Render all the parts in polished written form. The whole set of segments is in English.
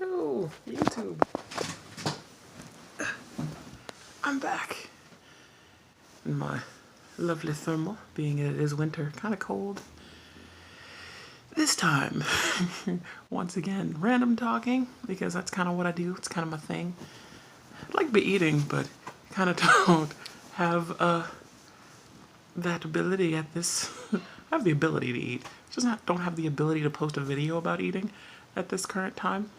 Hello, YouTube. I'm back in my lovely thermal, being it is winter, kind of cold. This time, once again, random talking, because that's kind of what I do. It's kind of my thing. I like to be eating, but kind of don't have that ability at this. I have the ability to eat, just don't have the ability to post a video about eating at this current time.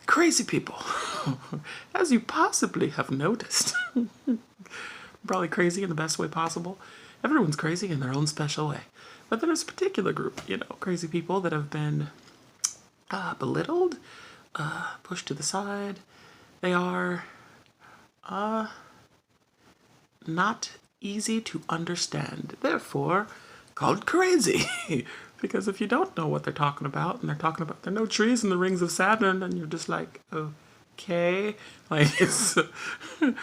Crazy people, as you possibly have noticed. Probably crazy in the best way possible. Everyone's crazy in their own special way. But there's a particular group, crazy people that have been belittled, pushed to the side. They are not easy to understand, therefore called crazy. Because if you don't know what they're talking about, and they're talking about there are no trees in the rings of Saturn, and you're just like, okay, like it's an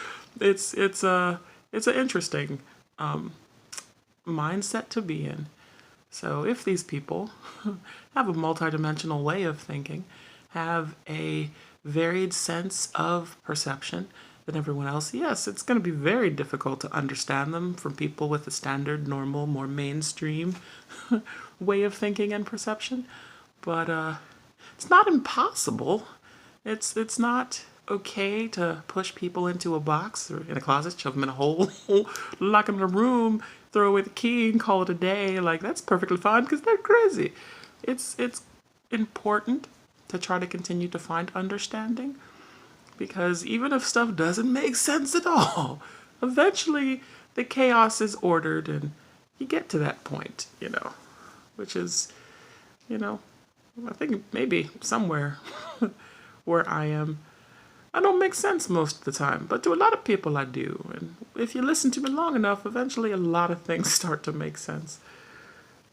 interesting mindset to be in. So if these people have a multidimensional way of thinking, have a varied sense of perception than everyone else, yes, it's going to be very difficult to understand them from people with a standard, normal, more mainstream way of thinking and perception. But it's not impossible. It's not okay to push people into a box or in a closet, shove them in a hole, lock them in a room, throw away the key and call it a day. Like, that's perfectly fine because they're crazy. It's important to try to continue to find understanding, because even if stuff doesn't make sense at all, eventually the chaos is ordered and you get to that point, which is, I think maybe somewhere where I am, I don't make sense most of the time, but to a lot of people I do. And if you listen to me long enough, eventually a lot of things start to make sense.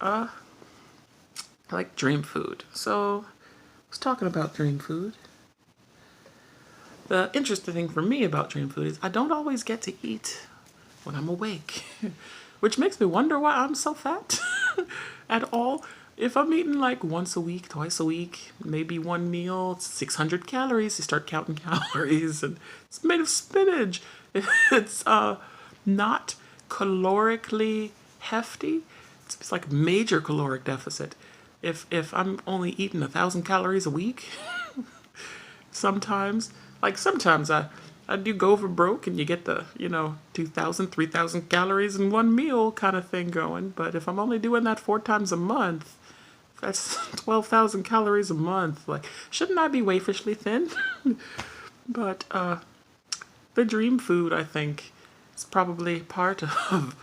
I like dream food. So I was talking about dream food. The interesting thing for me about dream food is I don't always get to eat when I'm awake, which makes me wonder why I'm so fat at all. If I'm eating like once a week, twice a week, maybe one meal, it's 600 calories. You start counting calories, and it's made of spinach. It's not calorically hefty. It's like major caloric deficit. If I'm only eating 1,000 calories a week, sometimes I do go over broke, and you get the 2,000, 3,000 calories in one meal kind of thing going. But if I'm only doing that 4 times a month, that's 12,000 calories a month. Like, shouldn't I be wafishly thin? But the dream food, I think, is probably part of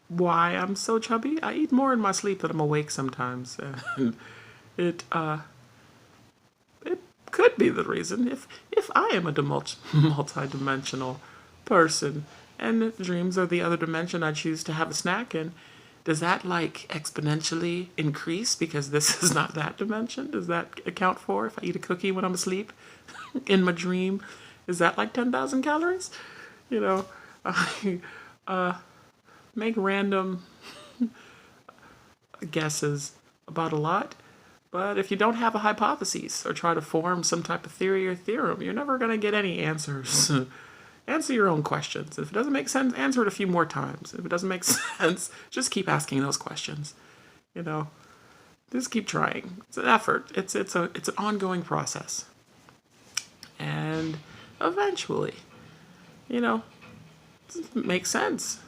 why I'm so chubby. I eat more in my sleep than I'm awake sometimes, and it could be the reason. If I am a multi-dimensional person and dreams are the other dimension I choose to have a snack in, does that like exponentially increase because this is not that dimension? Does that account for if I eat a cookie when I'm asleep in my dream? Is that like 10,000 calories? I make random guesses about a lot. But if you don't have a hypothesis or try to form some type of theory or theorem, you're never going to get any answers. Answer your own questions. If it doesn't make sense, answer it a few more times. If it doesn't make sense, just keep asking those questions. Just keep trying. It's an effort. It's an ongoing process. And eventually, it makes sense.